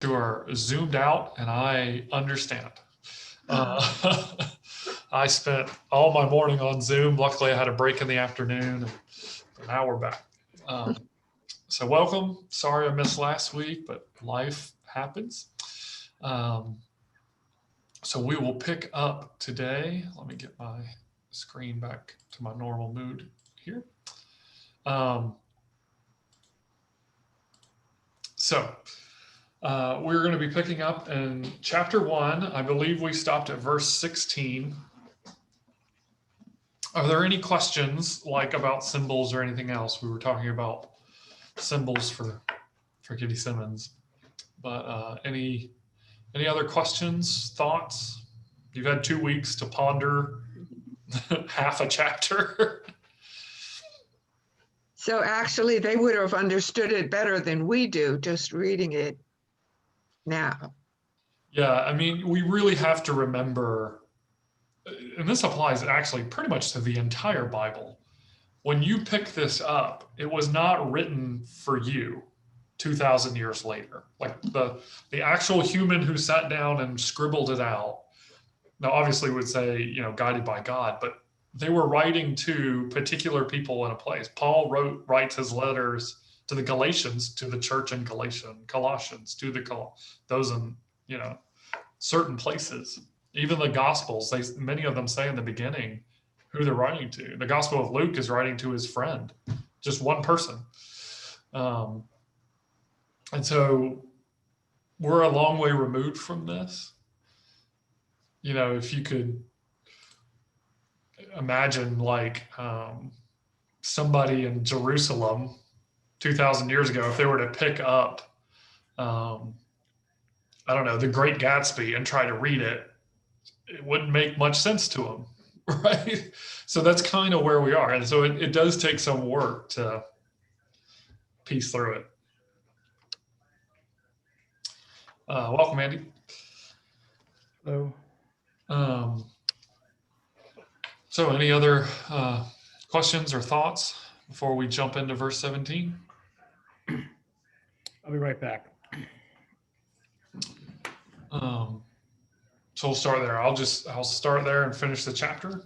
who are zoomed out, and I understand. Uh, I spent all my morning on Zoom. Luckily, I had a break in the afternoon, and now we're back. So welcome. Sorry I missed last week, but life happens. So we will pick up today. Let me get my screen back to my normal mood here. We're going to be picking up in chapter 1. I believe we stopped at verse 16. Are there any questions like about symbols or anything else? We were talking about symbols for Kitty Simmons, but any other questions, thoughts? You've had 2 weeks to ponder half a chapter. So actually, they would have understood it better than we do, just reading it now. Yeah, I mean, we really have to remember, and this applies actually pretty much to the entire Bible. When you pick this up, it was not written for you 2,000 years later. Like the actual human who sat down and scribbled it out, now obviously would say, guided by God, but they were writing to particular people in a place. Paul writes his letters to the Galatians, to the church in Colossians, to those in, certain places. Even the Gospels, many of them say in the beginning who they're writing to. The Gospel of Luke is writing to his friend, just one person. And so we're a long way removed from this. If you could imagine somebody in Jerusalem 2,000 years ago, if they were to pick up, The Great Gatsby and try to read it, it wouldn't make much sense to them, right? So that's kind of where we are. And so it does take some work to piece through it. Welcome, Andy. Hello. So any other questions or thoughts before we jump into verse 17? I'll be right back. So we'll start there. I'll start there and finish the chapter.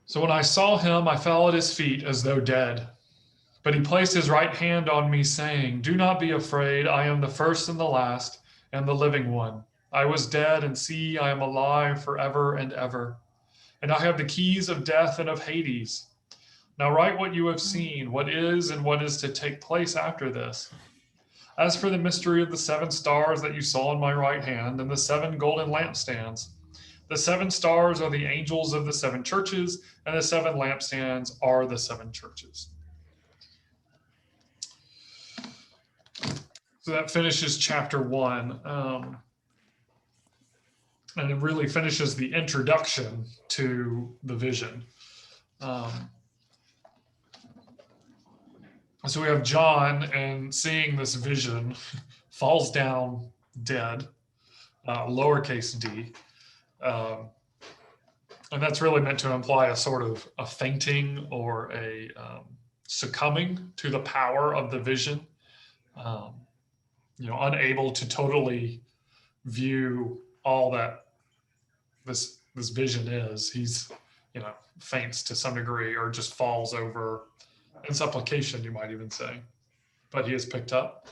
So when I saw him, I fell at his feet as though dead. But he placed his right hand on me, saying, "Do not be afraid. I am the first and the last, and the living one. I was dead, and see, I am alive forever and ever. And I have the keys of death and of Hades. Now write what you have seen, what is and what is to take place after this. As for the mystery of the 7 stars that you saw in my right hand, and the 7 golden lampstands, the 7 stars are the angels of the 7 churches, and the 7 lampstands are the 7 churches." So that finishes chapter 1. And it really finishes the introduction to the vision. So we have John, and seeing this vision, falls down dead, lowercase d. And that's really meant to imply a sort of a fainting or a succumbing to the power of the vision. Unable to totally view all that this vision is. He's, faints to some degree, or just falls over in supplication, you might even say. But he is picked up.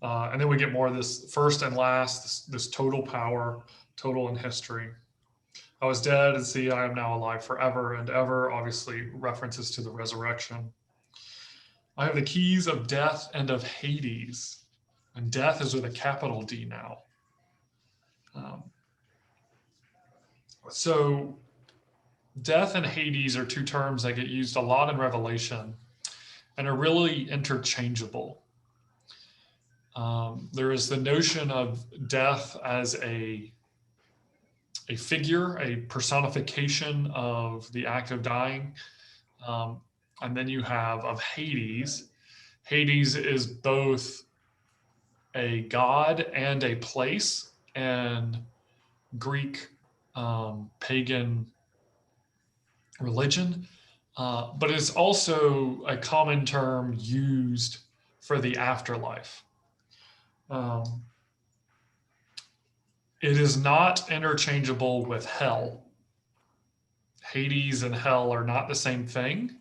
And then we get more of this first and last, this total power, total in history. I was dead, and see, I am now alive forever and ever. Obviously, references to the resurrection. I have the keys of death and of Hades. And death is with a capital D now. So death and Hades are 2 terms that get used a lot in Revelation and are really interchangeable. There is the notion of death as a figure, a personification of the act of dying. And then you have of Hades. Hades is both a god and a place, and Greek pagan religion, but it's also a common term used for the afterlife. It is not interchangeable with hell. Hades and hell are not the same thing.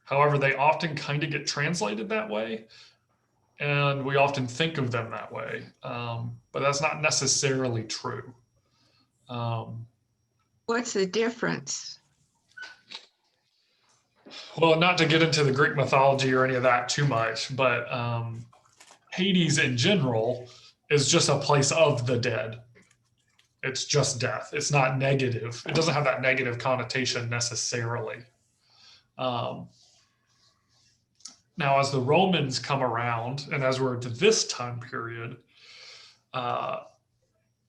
However, they often kind of get translated that way, and we often think of them that way. But that's not necessarily true. What's the difference? Well, not to get into the Greek mythology or any of that too much, but Hades in general is just a place of the dead. It's just death. It's not negative. It doesn't have that negative connotation necessarily. Now, as the Romans come around, and as we're to this time period,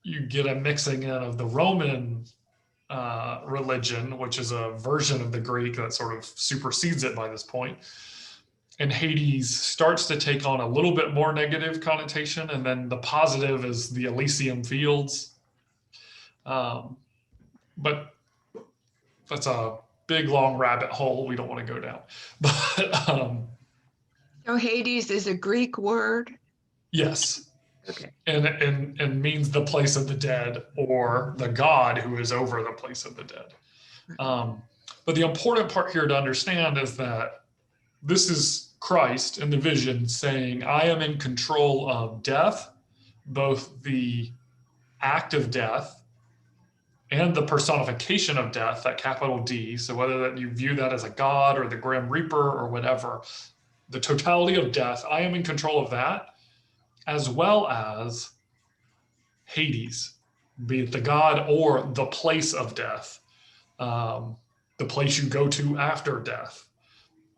you get a mixing in of the Roman religion, which is a version of the Greek that sort of supersedes it by this point. And Hades starts to take on a little bit more negative connotation, and then the positive is the Elysium fields. But that's a big, long rabbit hole we don't want to go down. But So Hades is a Greek word? yes. Okay. And means the place of the dead, or the God who is over the place of the dead. But the important part here to understand is that this is Christ in the vision saying, I am in control of death, both the act of death and the personification of death, that capital D. So whether that you view that as a God or the Grim Reaper or whatever, the totality of death, I am in control of that, as well as Hades, be it the God or the place of death, the place you go to after death.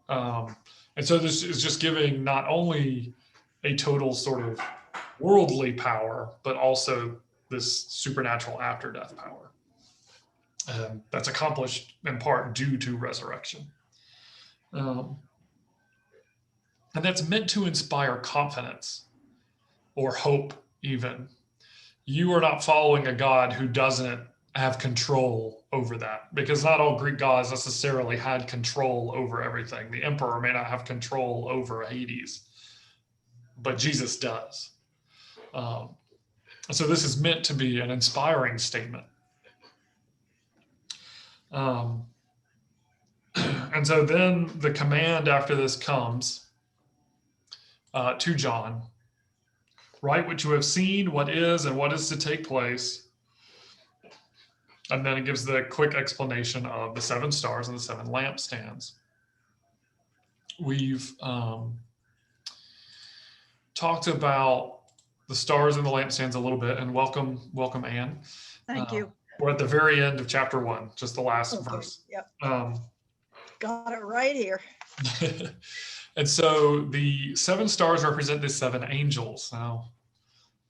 And so this is just giving not only a total sort of worldly power, but also this supernatural after death power. That's accomplished in part due to resurrection. And that's meant to inspire confidence or hope even. You are not following a God who doesn't have control over that, because not all Greek gods necessarily had control over everything. The emperor may not have control over Hades, but Jesus does. So this is meant to be an inspiring statement. And so then the command after this comes to John, write what you have seen, what is, and what is to take place. And then it gives the quick explanation of the 7 stars and the 7 lampstands. We've talked about the stars and the lampstands a little bit, and welcome, Anne. Thank you. We're at the very end of chapter 1, just the last verse. Yep. Got it right here. And so the 7 stars represent the 7 angels. Now,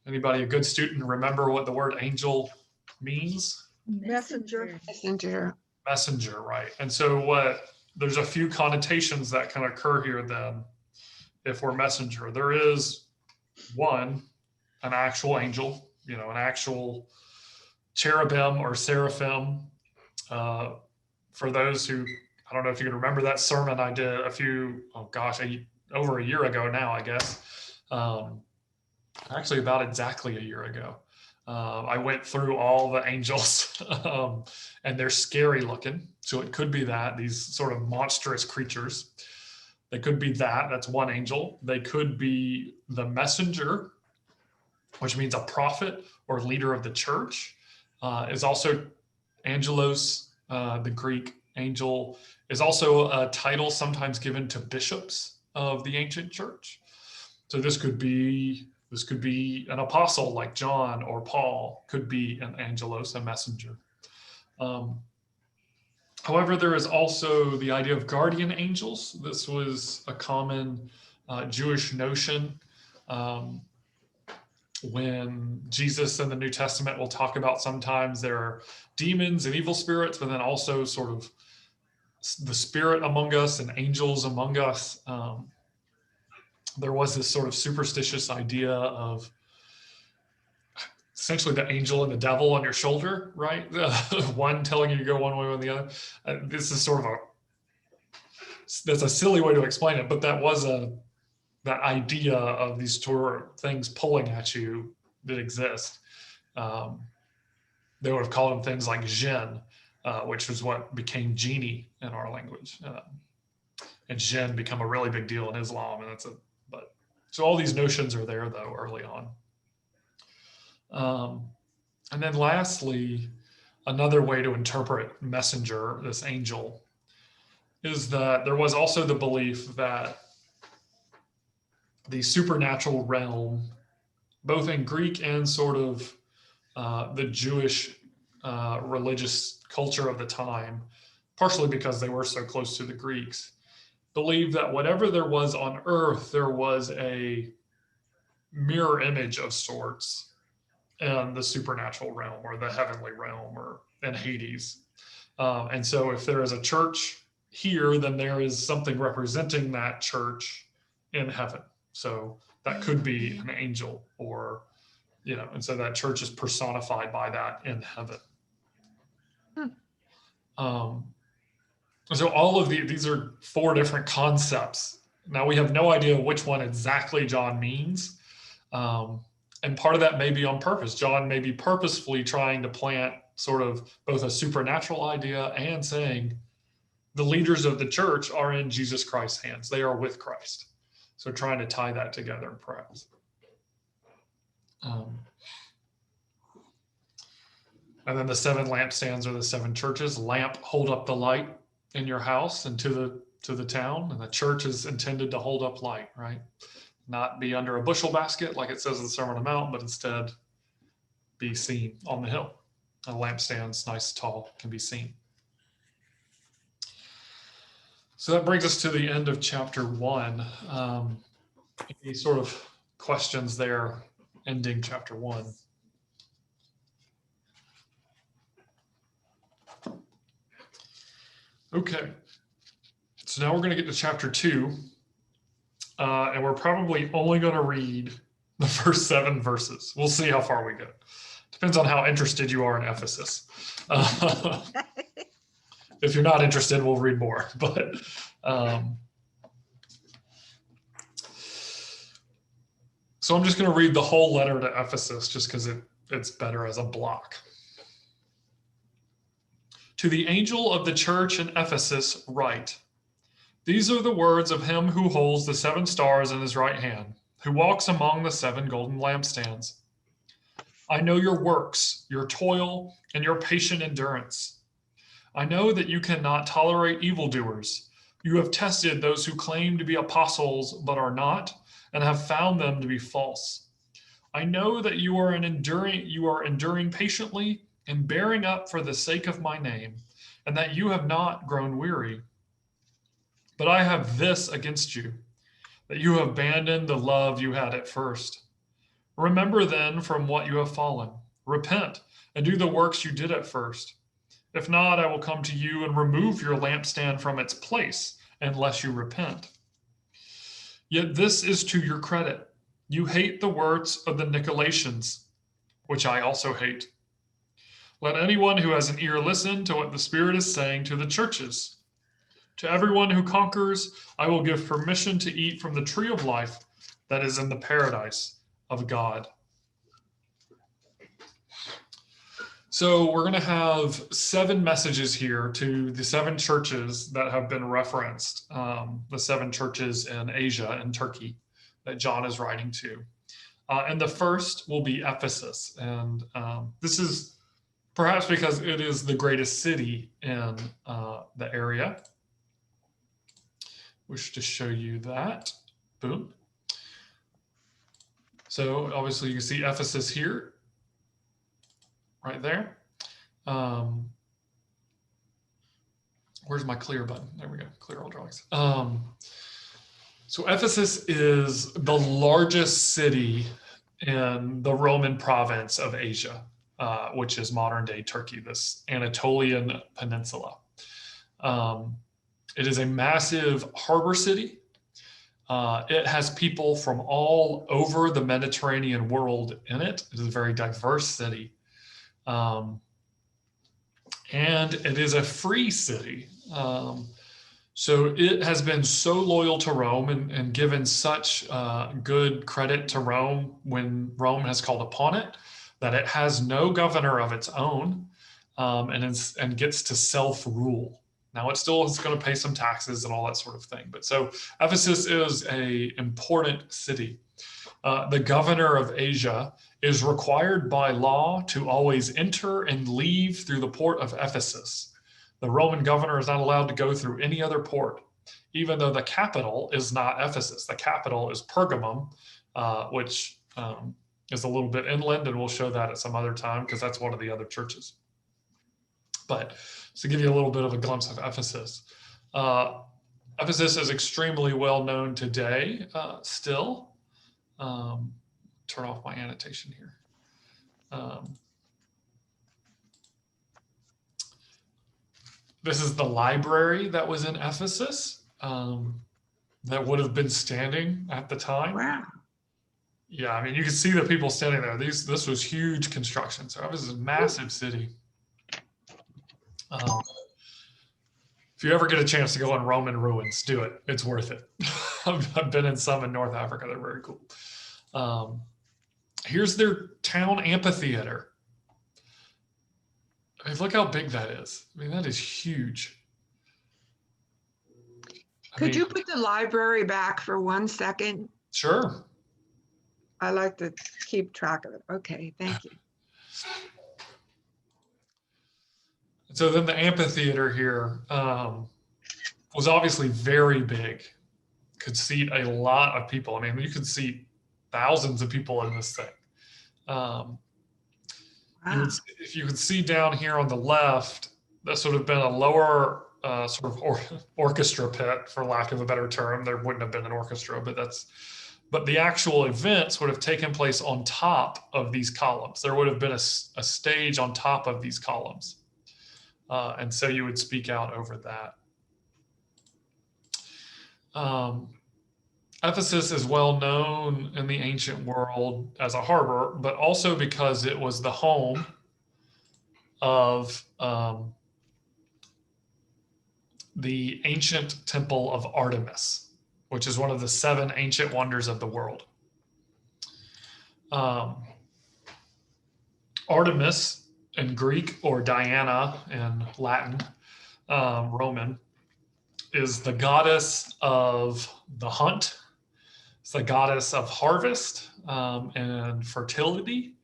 anybody a good student remember what the word angel means? Messenger. Messenger. Right. And so there's a few connotations that can occur here then if we're messenger. There is one, an actual angel, an actual cherubim or seraphim. For those who, I don't know if you can remember that sermon I did over a year ago now, I guess. Actually about exactly a year ago. I went through all the angels and they're scary looking. So it could be that, these sort of monstrous creatures. They could be that's one angel. They could be the messenger, which means a prophet or leader of the church. Is also angelos, the Greek angel, is also a title sometimes given to bishops of the ancient church. So this could be an apostle like John or Paul, could be an angelos, a messenger. However, there is also the idea of guardian angels. This was a common Jewish notion. When Jesus in the New Testament will talk about sometimes there are demons and evil spirits, but then also sort of the spirit among us and angels among us. There was this sort of superstitious idea of essentially the angel and the devil on your shoulder, right? One telling you to go one way or the other. This is sort of that's a silly way to explain it, but that was that idea of these things pulling at you that exist. They would have called them things like jinn, which was what became genie in our language. And jinn become a really big deal in Islam, and so all these notions are there though early on. And then lastly, another way to interpret messenger, this angel, is that there was also the belief that the supernatural realm, both in Greek and sort of the Jewish religious culture of the time, partially because they were so close to the Greeks, believed that whatever there was on earth, there was a mirror image of sorts in the supernatural realm or the heavenly realm or in Hades. And so if there is a church here, then there is something representing that church in heaven. So that could be an angel or, and so that church is personified by that in heaven. So all of these are 4 different concepts. Now we have no idea which one exactly John means. And part of that may be on purpose. John may be purposefully trying to plant sort of both a supernatural idea and saying the leaders of the church are in Jesus Christ's hands. They are with Christ. So trying to tie that together, perhaps. And then the 7 lampstands are the 7 churches. Lamp, hold up the light in your house and to the town. And the church is intended to hold up light, right? Not be under a bushel basket like it says in the Sermon on the Mount, but instead be seen on the hill. A lampstand's nice, tall, can be seen. So that brings us to the end of chapter 1. Any sort of questions there, ending chapter 1? Okay, so now we're going to get to chapter 2, and we're probably only going to read the first 7 verses. We'll see how far we get. Depends on how interested you are in Ephesus. If you're not interested, we'll read more. But so I'm just going to read the whole letter to Ephesus just because it's better as a block. To the angel of the church in Ephesus write, these are the words of him who holds the 7 stars in his right hand, who walks among the 7 golden lampstands. I know your works, your toil, and your patient endurance. I know that you cannot tolerate evildoers. You have tested those who claim to be apostles but are not, and have found them to be false. I know that you are enduring patiently and bearing up for the sake of my name, and that you have not grown weary. But I have this against you, that you have abandoned the love you had at first. Remember then from what you have fallen. Repent and do the works you did at first. If not, I will come to you and remove your lampstand from its place, unless you repent. Yet this is to your credit. You hate the works of the Nicolaitans, which I also hate. Let anyone who has an ear listen to what the Spirit is saying to the churches. To everyone who conquers, I will give permission to eat from the tree of life that is in the paradise of God. So we're going to have 7 messages here to the 7 churches that have been referenced, the 7 churches in Asia and Turkey that John is writing to. And the first will be Ephesus. And this is perhaps because it is the greatest city in the area. Wish to show you that. Boom. So obviously you can see Ephesus here, right there. Where's my clear button? There we go, clear all drawings. So Ephesus is the largest city in the Roman province of Asia, which is modern day Turkey, this Anatolian peninsula. It is a massive harbor city. It has people from all over the Mediterranean world in it. It is a very diverse city. And it is a free city. So it has been so loyal to Rome and given such good credit to Rome when Rome has called upon it, that it has no governor of its own, and gets to self-rule. Now it still is going to pay some taxes and all that sort of thing. But so Ephesus is a important city. The governor of Asia is required by law to always enter and leave through the port of Ephesus. The Roman governor is not allowed to go through any other port, even though the capital is not Ephesus. The capital is Pergamum, which is a little bit inland, and we'll show that at some other time because that's one of the other churches. But to give you a little bit of a glimpse of Ephesus, Ephesus is extremely well known today still. Turn off my annotation here. This is the library that was in Ephesus that would have been standing at the time. Wow. Yeah, I mean, you can see the people standing there. This was huge construction. So Ephesus is a massive city. If you ever get a chance to go on Roman ruins, do it. It's worth it. I've been in some in North Africa. They're very cool. Here's their town amphitheater. I mean, look how big that is. I mean, that is huge. Could you put the library back for 1 second? Sure. I like to keep track of it. Okay, thank you. So then the amphitheater here was obviously very big, could seat a lot of people. I mean, you could seat thousands of people in this thing. Wow. If you could see down here on the left, this would have been a lower sort of orchestra pit, for lack of a better term. There wouldn't have been an orchestra, but the actual events would have taken place on top of these columns. There would have been a stage on top of these columns. And so you would speak out over that. Ephesus is well known in the ancient world as a harbor, but also because it was the home of the ancient temple of Artemis, which is one of the 7 ancient wonders of the world. Artemis in Greek, or Diana in Latin, Roman, is the goddess of the hunt. It's the goddess of harvest and fertility.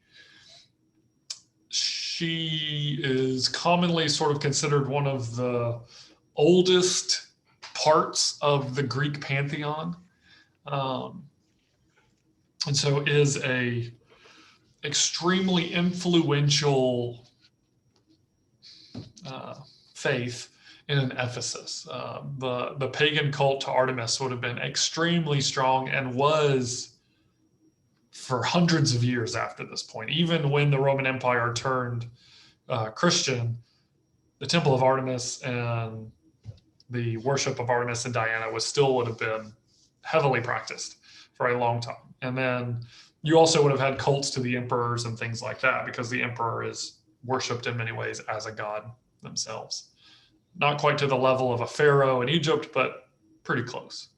She is commonly sort of considered one of the oldest parts of the Greek pantheon. And so is a extremely influential faith in Ephesus. The pagan cult to Artemis would have been extremely strong and was for hundreds of years after this point. Even when the Roman Empire turned Christian, the Temple of Artemis and the worship of Artemis and Diana would have been heavily practiced for a long time. And then you also would have had cults to the emperors and things like that, because the emperor is worshipped in many ways as a god themselves. Not quite to the level of a pharaoh in Egypt, but pretty close.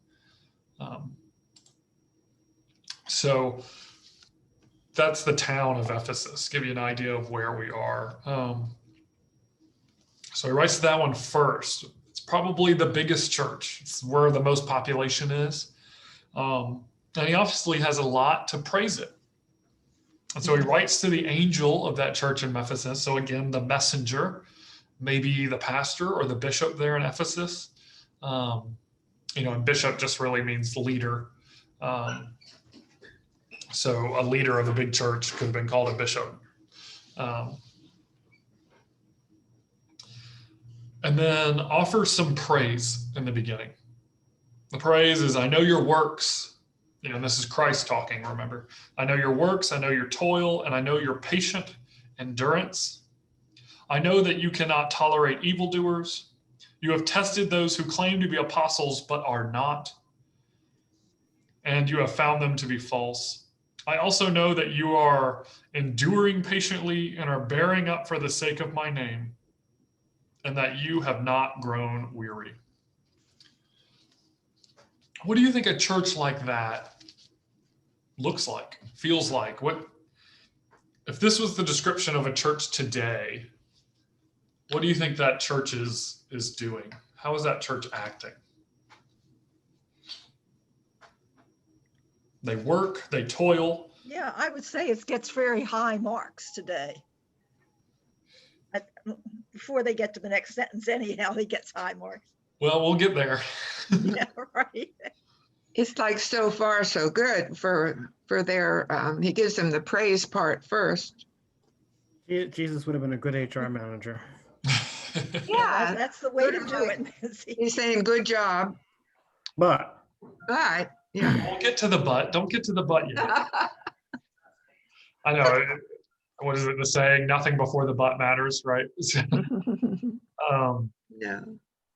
So that's the town of Ephesus, give you an idea of where we are. So he writes that one first. It's probably the biggest church. It's where the most population is. And he obviously has a lot to praise it. And so he writes to the angel of that church in Ephesus. So again, the messenger, maybe the pastor or the bishop there in Ephesus. And bishop just really means leader. So a leader of a big church could have been called a bishop. And then offers some praise in the beginning. The praise is, I know your works. And this is Christ talking, remember. I know your works, I know your toil, and I know your patient endurance. I know that you cannot tolerate evildoers. You have tested those who claim to be apostles but are not, and you have found them to be false. I also know that you are enduring patiently and are bearing up for the sake of my name, and that you have not grown weary. What do you think a church like that looks like, feels like? What if this was the description of a church today? What do you think that church is doing? How is that church acting? They work, they toil. Yeah, I would say it gets very high marks today. Before they get to the next sentence anyhow, he gets high marks. Well, we'll get there. Yeah, right. It's like so far so good for their, he gives them the praise part first. Jesus would have been a good HR manager. Yeah, That's the way to do certainly. it. He's saying good job, But but yeah. We'll get to the butt. Don't get to the butt yet. I know. What is it, the saying? Nothing before the butt matters, right? Yeah.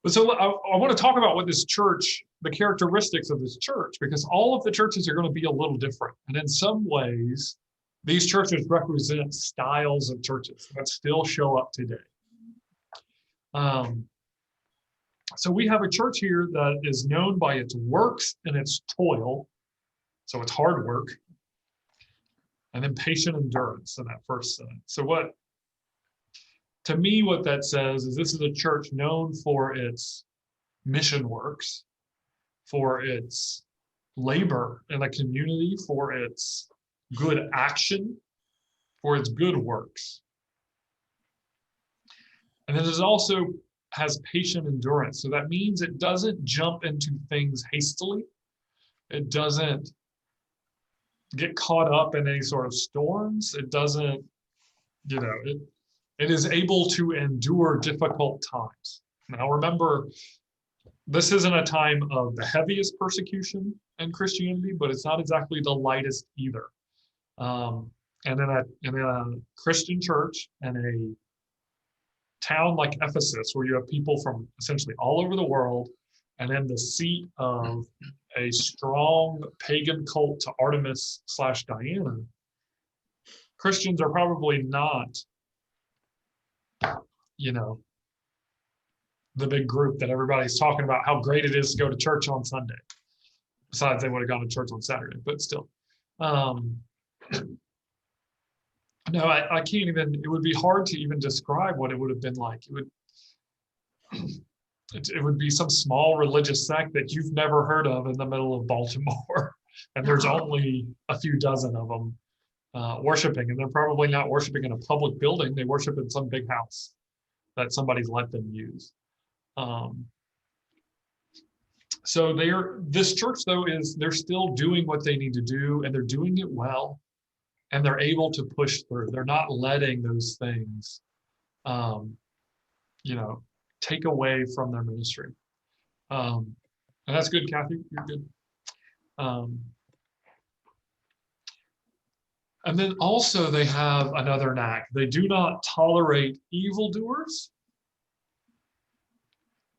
So I want to talk about what this church, the characteristics of this church, because all of the churches are going to be a little different. And in some ways, these churches represent styles of churches that still show up today. So we have a church here that is known by its works and its toil. So it's hard work. And then patient endurance in that first sentence. So to me, what that says is this is a church known for its mission works, for its labor in the community, for its good action, for its good works. And then it also has patient endurance. So that means it doesn't jump into things hastily. It doesn't get caught up in any sort of storms. It doesn't, it is able to endure difficult times. Now remember, this isn't a time of the heaviest persecution in Christianity, but it's not exactly the lightest either. And in a Christian church and a town like Ephesus, where you have people from essentially all over the world, and then the seat of a strong pagan cult to Artemis/Diana, Christians are probably not, the big group that everybody's talking about how great it is to go to church on Sunday. Besides, they would have gone to church on Saturday, but still. No, I can't even, it would be hard to even describe what it would have been like. It would be some small religious sect that you've never heard of in the middle of Baltimore. And there's only a few dozen of them worshiping. And they're probably not worshiping in a public building. They worship in some big house that somebody's let them use. So this church, though, they're still doing what they need to do, and they're doing it well. And they're able to push through. They're not letting those things, take away from their ministry. And that's good, Kathy. You're good. And then also they have another knack. They do not tolerate evildoers,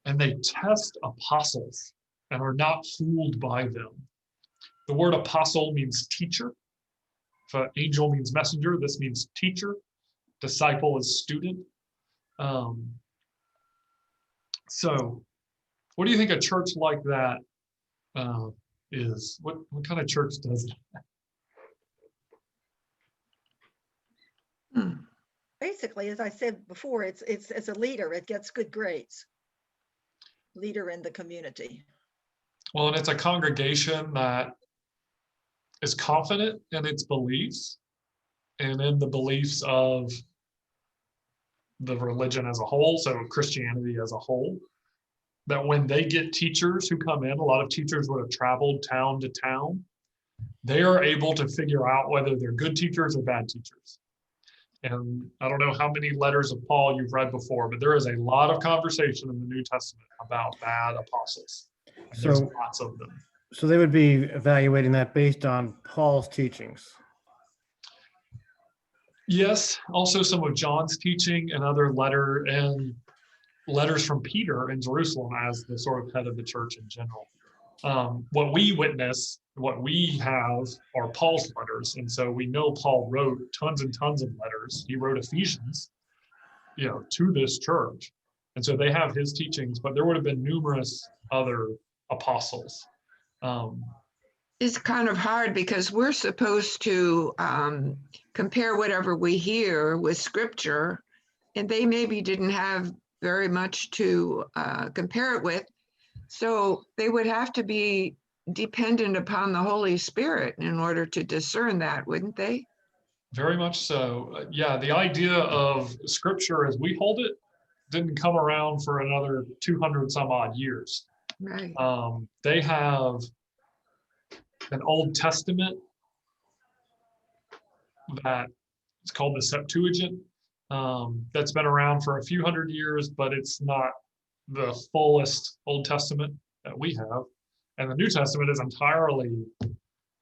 and they test apostles and are not fooled by them. The word apostle means teacher. If angel means messenger, this means teacher. Disciple is student. So what do you think a church like that is? What kind of church does that? Basically, as I said before, it's as a leader, it gets good grades. Leader in the community. Well, and it's a congregation that is confident in its beliefs and in the beliefs of the religion as a whole, so Christianity as a whole, that when they get teachers who come in, a lot of teachers would have traveled town to town, they are able to figure out whether they're good teachers or bad teachers. And I don't know how many letters of Paul you've read before, but there is a lot of conversation in the New Testament about bad apostles. There's lots of them. So they would be evaluating that based on Paul's teachings. Yes, also some of John's teaching and other letters from Peter in Jerusalem as the sort of head of the church in general. What we witness, what we have are Paul's letters. And so we know Paul wrote tons and tons of letters. He wrote Ephesians, to this church. And so they have his teachings, but there would have been numerous other apostles Um, It's kind of hard because we're supposed to compare whatever we hear with scripture, and they maybe didn't have very much to compare it with. So they would have to be dependent upon the Holy Spirit in order to discern that, wouldn't they? Very much so. Yeah, the idea of scripture as we hold it didn't come around for another 200 some odd years. Right. They have an Old Testament that it's called the Septuagint. That's been around for a few hundred years, but it's not the fullest Old Testament that we have. And the New Testament is entirely,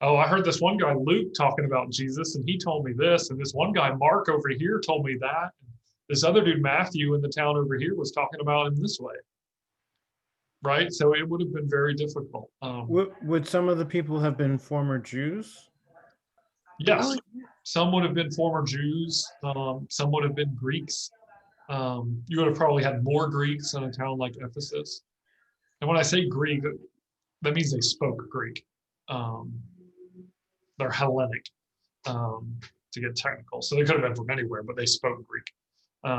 oh, I heard this one guy, Luke, talking about Jesus, and he told me this. And this one guy, Mark, over here told me that. This other dude, Matthew, in the town over here was talking about him this way. Right? So it would have been very difficult. Would some of the people have been former Jews? Yes, Oh, some would have been former Jews. Some would have been Greeks. You would have probably had more Greeks in a town like Ephesus. And when I say Greek, that means they spoke Greek. They're Hellenic, to get technical. So they could have been from anywhere, but they spoke Greek.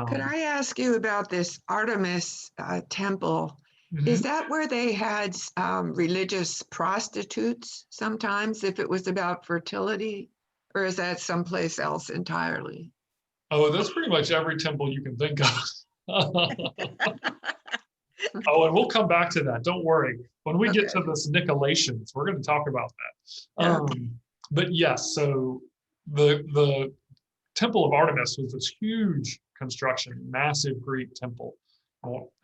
could I ask you about this Artemis temple? Mhm. Is that where they had religious prostitutes sometimes if it was about fertility? Or is that someplace else entirely? Oh, that's pretty much every temple you can think of. Oh, and we'll come back to that. Don't worry. When we get to Okay. this Nicolaitans, we're going to talk about that. Okay. But yes, so the Temple of Artemis was this huge construction, massive Greek temple,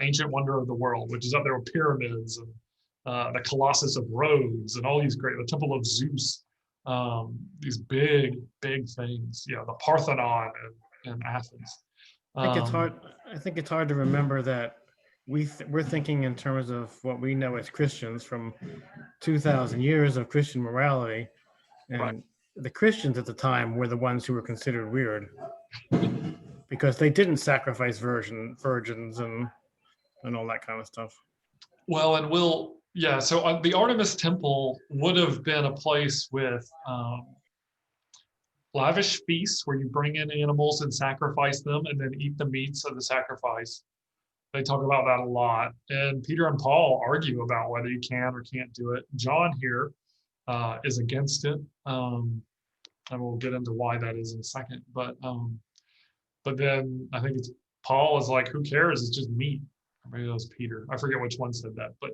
ancient wonder of the world, which is up there with pyramids and the Colossus of Rhodes and all these great, the Temple of Zeus, these big, big things. You know, the Parthenon in Athens. I think it's hard. I think it's hard to remember that we're thinking in terms of what we know as Christians from 2,000 years of Christian morality, and Right. the Christians at the time were the ones who were considered weird because they didn't sacrifice virgins and all that kind of stuff. Well, and yeah, so the Artemis Temple would have been a place with lavish feasts where you bring in animals and sacrifice them and then eat the meats of the sacrifice. They talk about that a lot. And Peter and Paul argue about whether you can or can't do it. John here is against it. And we'll get into why that is in a second. But then I think it's Paul is like, who cares? It's just meat. Or maybe that was Peter. I forget which one said that. But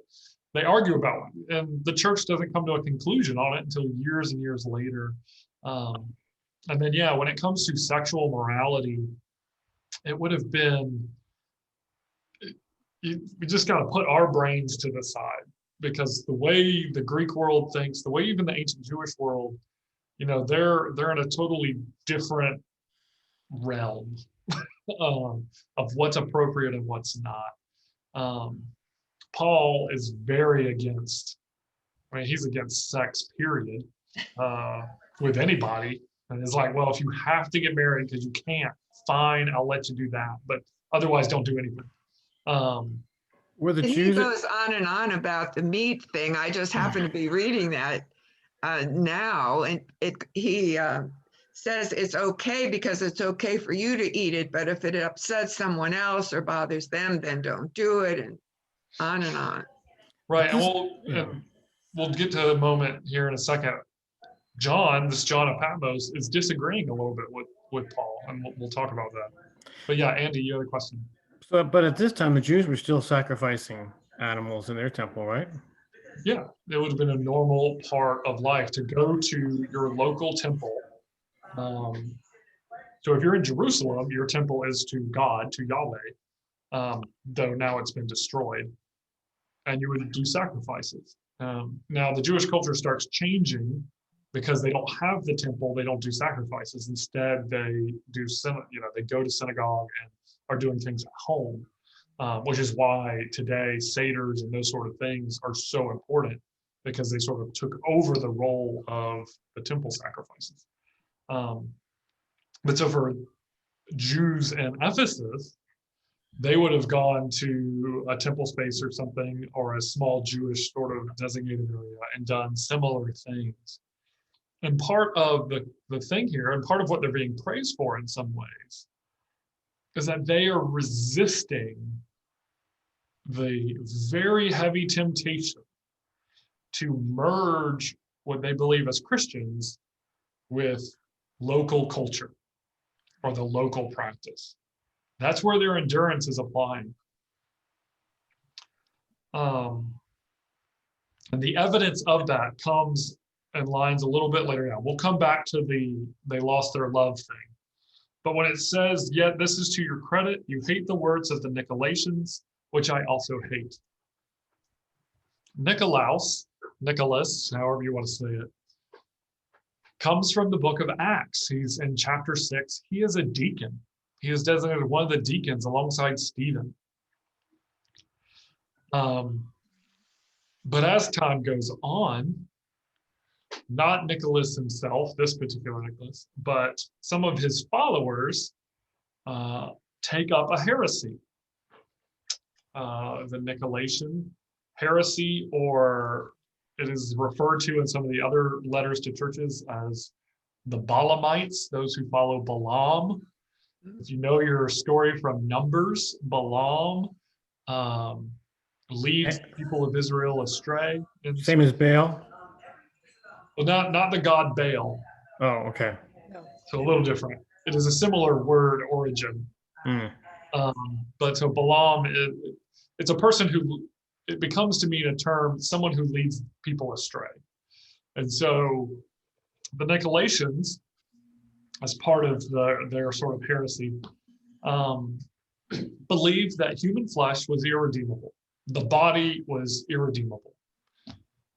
they argue about it. And the church doesn't come to a conclusion on it until years and years later. And then, yeah, when it comes to sexual morality, it would have been, we just got to put our brains to the side because the way the Greek world thinks, the way even the ancient Jewish world, you know, they're in a totally different realm of what's appropriate and what's not. Paul is very against, I mean, he's against sex, period, with anybody. And it's like, well, if you have to get married because you can't, fine, I'll let you do that. But otherwise, don't do anything. Were the And he Jews? goes on and on about the meat thing. I just happen to be reading that now, and he says it's okay because it's okay for you to eat it, but if it upsets someone else or bothers them, then don't do it, and on and on. Right. And Yeah. we'll get to a moment here in a second. This John of Patmos, is disagreeing a little bit with Paul, and we'll talk about that. But yeah, Andy, you had a question. So, but at this time, the Jews were still sacrificing animals in their temple, right? Yeah, it would have been a normal part of life to go to your local temple. So if you're in Jerusalem, your temple is to God, to Yahweh, though now it's been destroyed, and you would do sacrifices. Now the Jewish culture starts changing because they don't have the temple, they don't do sacrifices. Instead, they do, they go to synagogue and are doing things at home, which is why today seders and those sort of things are so important because they sort of took over the role of the temple sacrifices. But so for Jews in Ephesus, they would have gone to a temple space or something, or a small Jewish sort of designated area, and done similar things. And part of the thing here, and part of what they're being praised for in some ways, is that they are resisting the very heavy temptation to merge what they believe as Christians with local culture or the local practice. That's where their endurance is applying. And the evidence of that comes and lines a little bit later down. We'll come back to they lost their love thing. But when it says, yet this is to your credit, you hate the words of the Nicolaitans, which I also hate. Nicholas, however you want to say it, comes from the book of Acts. He's in chapter 6. He is a deacon. He is designated one of the deacons alongside Stephen. But as time goes on, not Nicholas himself, this particular Nicholas, but some of his followers take up a heresy. The Nicolaitan heresy, or it is referred to in some of the other letters to churches as the Balaamites, those who follow Balaam. If you know your story from Numbers, Balaam leads the people of Israel astray. Same as Baal? Well, not the god Baal. Oh, okay. No. So a little different. It is a similar word origin. But so Balaam, it's a person who, it becomes to mean a term, someone who leads people astray. And so the Nicolaitans, as part of their sort of heresy, believed that human flesh was irredeemable. The body was irredeemable.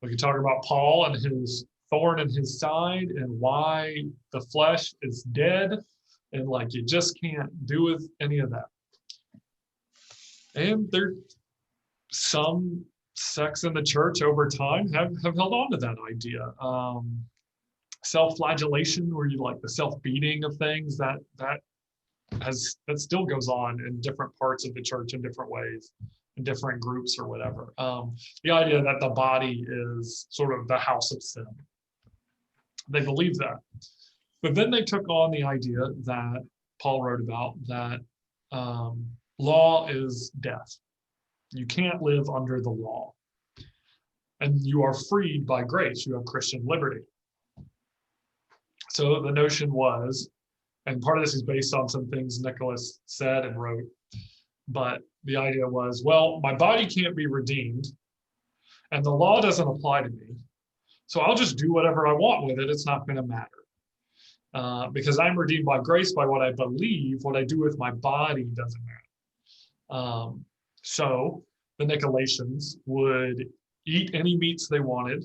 We can talk about Paul and his thorn in his side and why the flesh is dead, and like you just can't do with any of that. And there's some sects in the church over time have held on to that idea. Self-flagellation, where you like the self-beating of things, that still goes on in different parts of the church in different ways, in different groups or whatever. The idea that the body is sort of the house of sin. They believe that. But then they took on the idea that Paul wrote about, that law is death. You can't live under the law. And you are freed by grace. You have Christian liberty. So the notion was, and part of this is based on some things Nicholas said and wrote, but the idea was, well, my body can't be redeemed, and the law doesn't apply to me, so I'll just do whatever I want with it. It's not going to matter. Because I'm redeemed by grace, by what I believe. What I do with my body doesn't matter. So the Nicolaitans would eat any meats they wanted.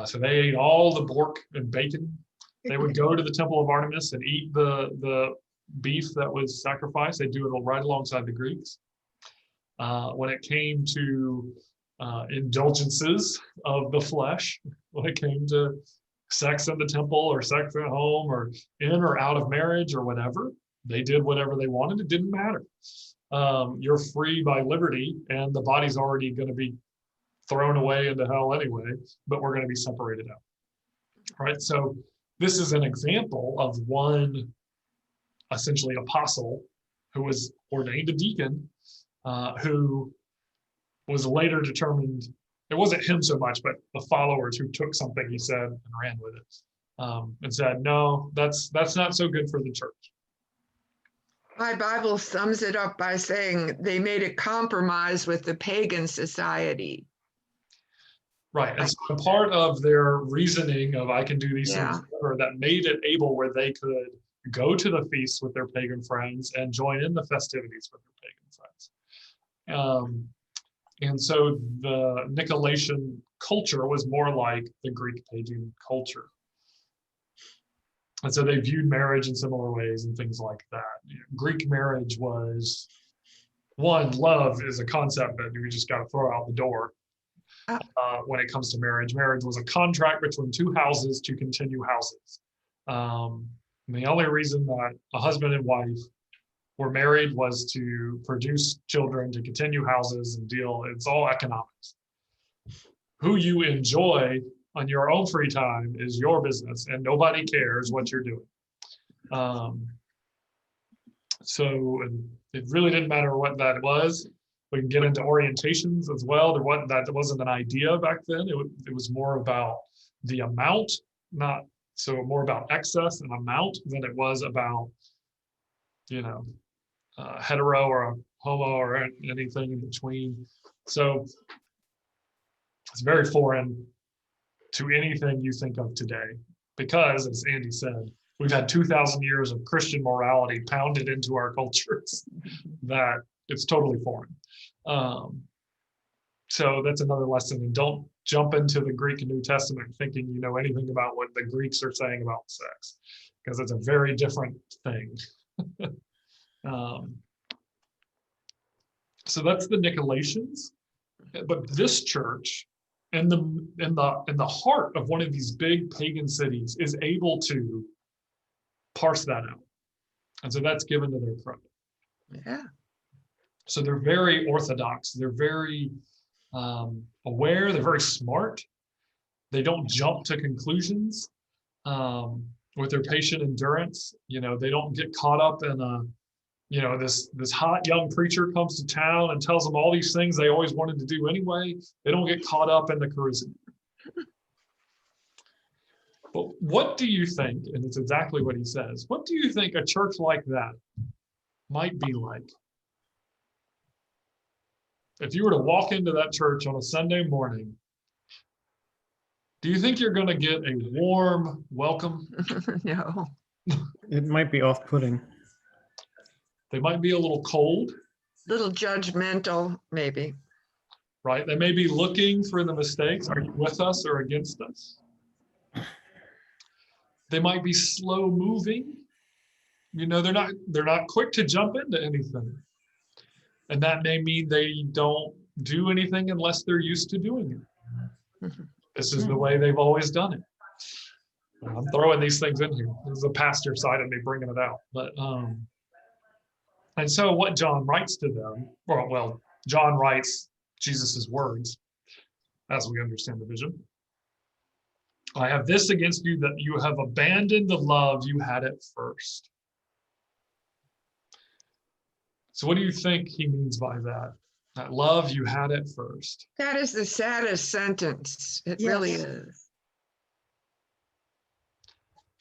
So they ate all the pork and bacon. They would go to the temple of Artemis and eat the beef that was sacrificed. They do it right alongside the Greeks. When it came to indulgences of the flesh, when it came to sex in the temple or sex at home or in or out of marriage or whatever, they did whatever they wanted. It didn't matter. You're free by liberty, and the body's already going to be thrown away into hell anyway, but we're going to be separated out. Right? So this is an example of one essentially apostle who was ordained a deacon, who was later determined, it wasn't him so much, but the followers who took something he said and ran with it, and said, no, that's not so good for the church. My Bible sums it up by saying they made a compromise with the pagan society. Right. And so part of their reasoning of I can do these Yeah. things, or that made it able where they could go to the feasts with their pagan friends and join in the festivities with their pagan friends. And so the Nicolaitan culture was more like the Greek pagan culture. And so they viewed marriage in similar ways and things like that. Greek marriage was, one, love is a concept that you just got to throw out the door. When it comes to marriage, marriage was a contract between two houses to continue houses. And the only reason that a husband and wife were married was to produce children, to continue houses and deal. It's all economics. Who you enjoy on your own free time is your business, and nobody cares what you're doing. So it really didn't matter what that was. We can get into orientations as well. That wasn't an idea back then. It was more about the amount, not so more about excess and amount than it was about, hetero or homo or anything in between. So it's very foreign to anything you think of today, because, as Andy said, we've had 2,000 years of Christian morality pounded into our cultures that it's totally foreign. So that's another lesson. And don't jump into the Greek and New Testament thinking you know anything about what the Greeks are saying about sex, because it's a very different thing. So that's the Nicolaitans. But this church, in the heart of one of these big pagan cities, is able to parse that out, and so that's given to their credit. Yeah. So they're very orthodox. They're very aware. They're very smart. They don't jump to conclusions with their patient endurance. They don't get caught up in this hot young preacher comes to town and tells them all these things they always wanted to do anyway. They don't get caught up in the charisma. But what do you think, and it's exactly what he says, what do you think a church like that might be like? If you were to walk into that church on a Sunday morning, do you think you're going to get a warm welcome? No. It might be off-putting. They might be a little cold. Little judgmental, maybe. Right? They may be looking for the mistakes. Are you with us or against us? They might be slow moving. They're not quick to jump into anything. And that may mean they don't do anything unless they're used to doing it. This is the way they've always done it. I'm throwing these things in here. This is the pastor side of me bringing it out. But and so what John writes to them, well, John writes Jesus's words as we understand the vision. I have this against you, that you have abandoned the love you had at first. So what do you think he means by that? That love you had at first. That is the saddest sentence. It really Yes. is.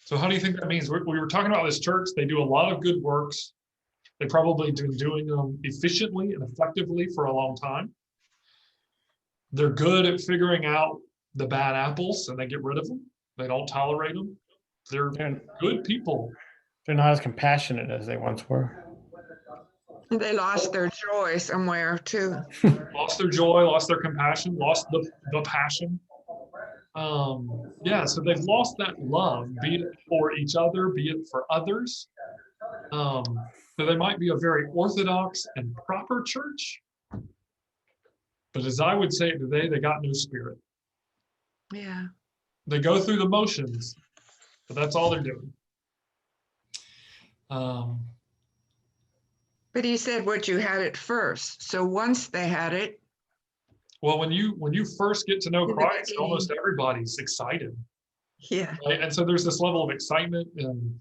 So how do you think that means? We were talking about this church. They do a lot of good works. They probably been doing them efficiently and effectively for a long time. They're good at figuring out the bad apples and they get rid of them. They don't tolerate them. They're good people. They're not as compassionate as they once were. And they lost their joy somewhere too. Lost their joy, lost their compassion, lost the passion. So they've lost that love, be it for each other, be it for others. So they might be a very orthodox and proper church, but as I would say today, they got no spirit. Yeah. They go through the motions, but that's all they're doing. But he said what you had at first. So once they had it. Well, when you first get to know In the Christ, beginning. almost everybody's excited. Yeah. Right? And so there's this level of excitement and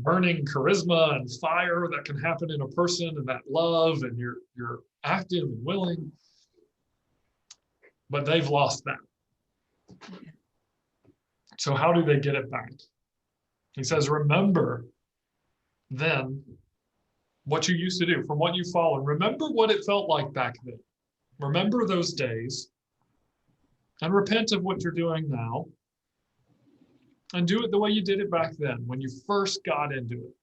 burning charisma and fire that can happen in a person, and that love, and you're active and willing. But they've lost that. So how do they get it back? He says, remember then what you used to do, from what you followed. Remember what it felt like back then. Remember those days and repent of what you're doing now. And do it the way you did it back then, when you first got into it.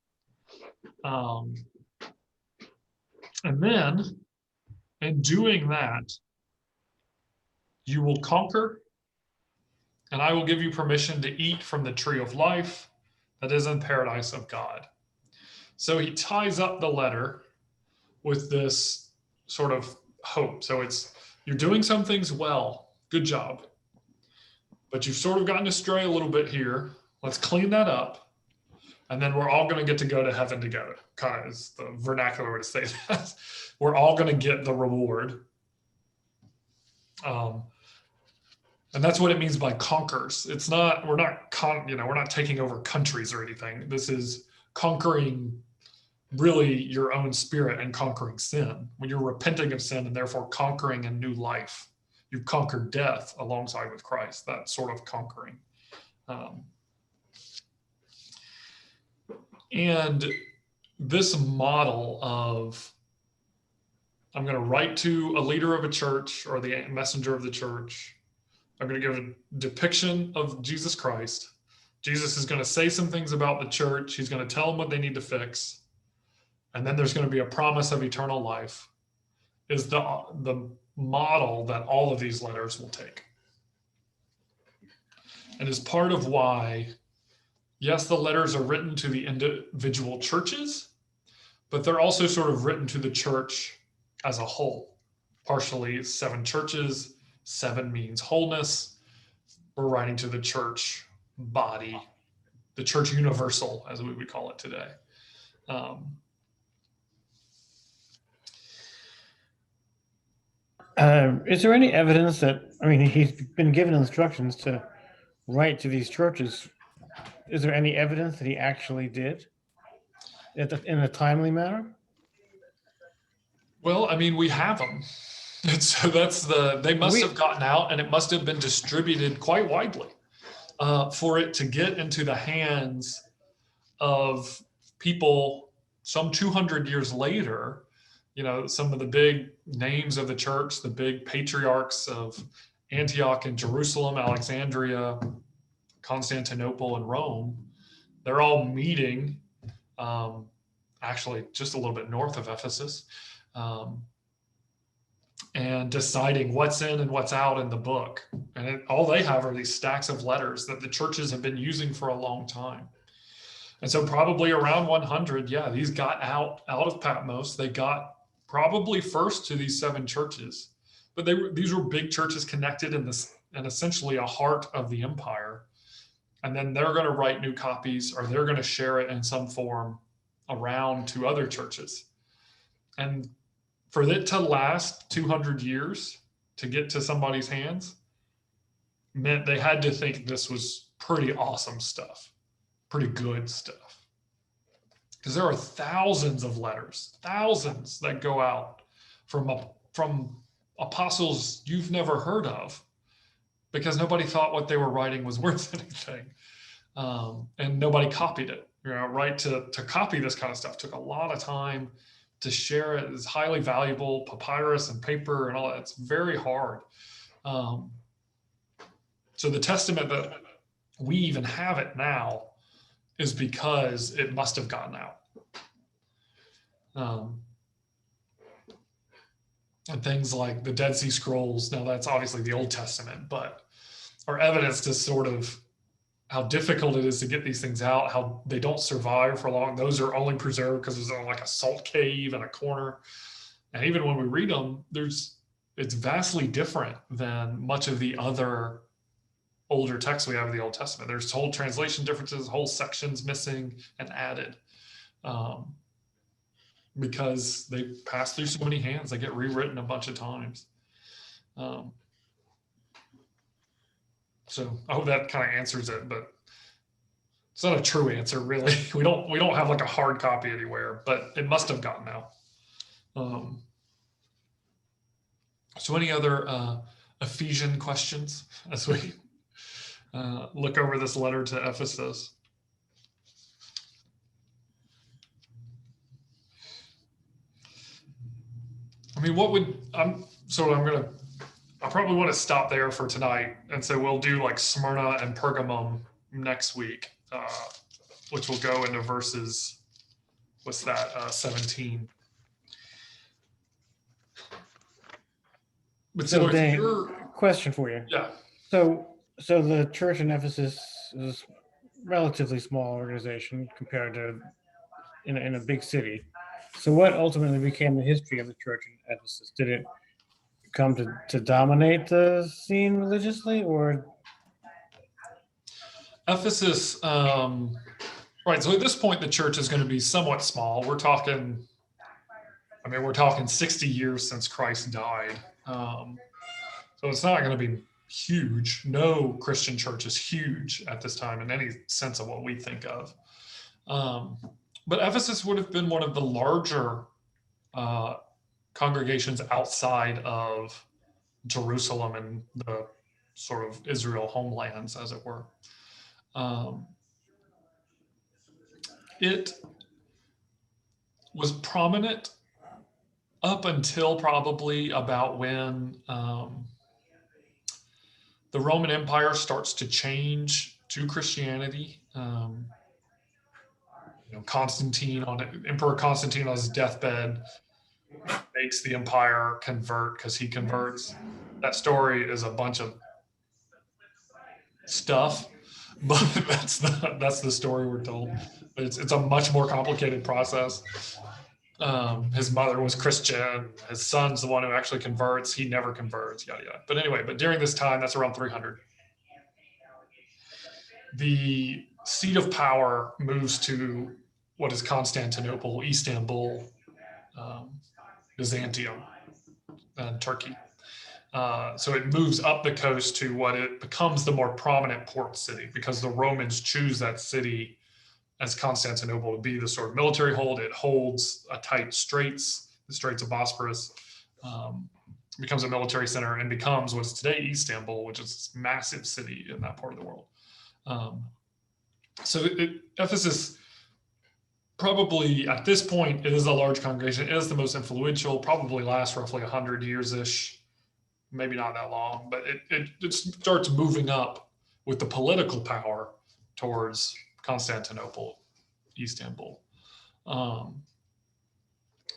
And then, in doing that, you will conquer, and I will give you permission to eat from the tree of life that is in paradise of God. So he ties up the letter with this sort of hope. So you're doing some things well. Good job. But you've sort of gotten astray a little bit here. Let's clean that up. and then we're all going to get to go to heaven together. Kind of is the vernacular way to say that. We're all going to get the reward. And that's what it means by conquers. It's not, we're not taking over countries or anything. This is conquering really your own spirit and conquering sin. When you're repenting of sin and therefore conquering a new life, you've conquered death alongside with Christ, that sort of conquering. And this model of, I'm going to write to a leader of a church or the messenger of the church. I'm going to give a depiction of Jesus Christ. Jesus is going to say some things about the church. He's going to tell them what they need to fix. And then there's going to be a promise of eternal life, is the model that all of these letters will take. And is part of why, yes, the letters are written to the individual churches, but they're also sort of written to the church as a whole. Partially 7 churches, 7 means wholeness. We're writing to the church body, the church universal, as we would call it today. Is there any evidence that, I mean, he's been given instructions to write to these churches. Is there any evidence that he actually did in a timely manner? Well, I mean, we have them. And so they must have gotten out, and it must have been distributed quite widely for it to get into the hands of people some 200 years later. Some of the big names of the church, the big patriarchs of Antioch and Jerusalem, Alexandria, Constantinople, and Rome, they're all meeting, actually just a little bit north of Ephesus, and deciding what's in and what's out in the book. And all they have are these stacks of letters that the churches have been using for a long time. And so probably around 100, these got out of Patmos. They got probably first to these 7 churches, but these were big churches connected in essentially a heart of the empire. And then they're going to write new copies, or they're going to share it in some form around to other churches. And for it to last 200 years to get to somebody's hands meant they had to think this was pretty awesome stuff, pretty good stuff. Because there are thousands of letters, thousands that go out from apostles you've never heard of, because nobody thought what they were writing was worth anything. And nobody copied it. Right? To copy this kind of stuff took a lot of time. To share it is highly valuable, papyrus and paper and all that. It's very hard. So the testament that we even have it now is because it must have gotten out. And things like the Dead Sea Scrolls, now that's obviously the Old Testament, but are evidence to sort of how difficult it is to get these things out, how they don't survive for long. Those are only preserved because there's like a salt cave in a corner. And even when we read them, it's vastly different than much of the other older texts we have in the Old Testament. There's whole translation differences, whole sections missing and added, because they pass through so many hands. They get rewritten a bunch of times. So I hope that kind of answers it, but it's not a true answer, really. We don't have like a hard copy anywhere, but it must have gotten out. So any other Ephesian questions as we look over this letter to Ephesus? I mean, I probably want to stop there for tonight. And so we'll do like Smyrna and Pergamum next week, which will go into verses, 17. But So, if Dane, you're, question for you. yeah, So the church in Ephesus is a relatively small organization compared to in a big city. So what ultimately became the history of the church in Ephesus? Did it come to dominate the scene religiously, or? Ephesus, Right. So at this point, the church is going to be somewhat small. We're talking 60 years since Christ died. So it's not going to be huge. No Christian church is huge at this time in any sense of what we think of. Um, but Ephesus would have been one of the larger uh, congregations outside of Jerusalem and the sort of Israel homelands, as it were. Um, it was prominent up until probably about when the Roman Empire starts to change to Christianity. Emperor Constantine on his deathbed makes the empire convert because he converts. That story is a bunch of stuff, but that's the story we're told. It's a much more complicated process. His mother was Christian. His son's the one who actually converts. He never converts. Yada yada. But anyway, during this time, that's around 300. The seat of power moves to what is Constantinople, Istanbul, Byzantium, and Turkey. So it moves up the coast to what it becomes the more prominent port city because the Romans choose that city as Constantinople to be the sort of military hold. It holds a tight straits, the Straits of Bosporus, becomes a military center and becomes what's today Istanbul, which is this massive city in that part of the world. Ephesus probably at this point, it is a large congregation. It is the most influential, probably lasts roughly 100 years-ish, maybe not that long, but it starts moving up with the political power towards Constantinople, Istanbul,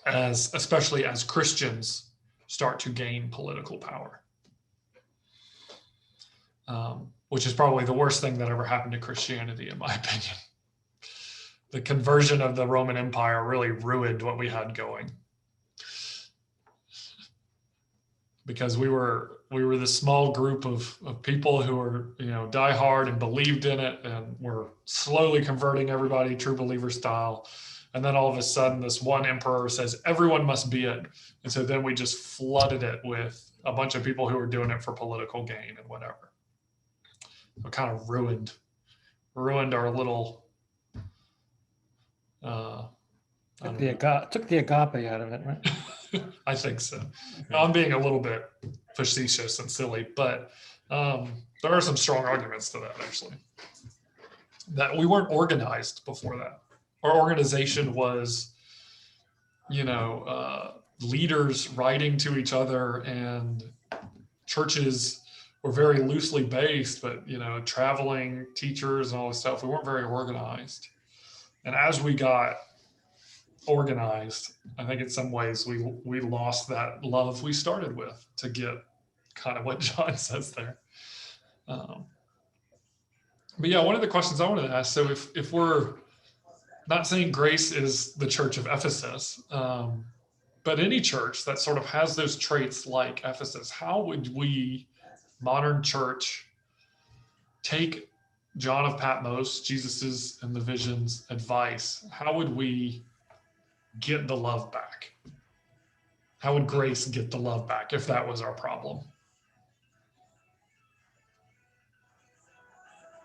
especially as Christians start to gain political power, which is probably the worst thing that ever happened to Christianity, in my opinion. The conversion of the Roman Empire really ruined what we had going, because we were this small group of people who were, die hard and believed in it, and were slowly converting everybody true believer style. And then all of a sudden, this one emperor says everyone must be it, and so then we just flooded it with a bunch of people who were doing it for political gain and whatever. It kind of ruined our little. Took the agape out of it, right? I think so. I'm being a little bit facetious and silly, but there are some strong arguments to that, actually. That we weren't organized before that. Our organization was, leaders writing to each other, and churches were very loosely based, but, traveling teachers and all this stuff, we weren't very organized. And as we got organized, I think in some ways we lost that love we started with to get kind of what John says there. But yeah, one of the questions I wanted to ask, so if we're not saying Grace is the church of Ephesus, but any church that sort of has those traits like Ephesus, how would we, modern church, take John of Patmos, Jesus's and the visions advice? How would we get the love back? How would Grace get the love back if that was our problem?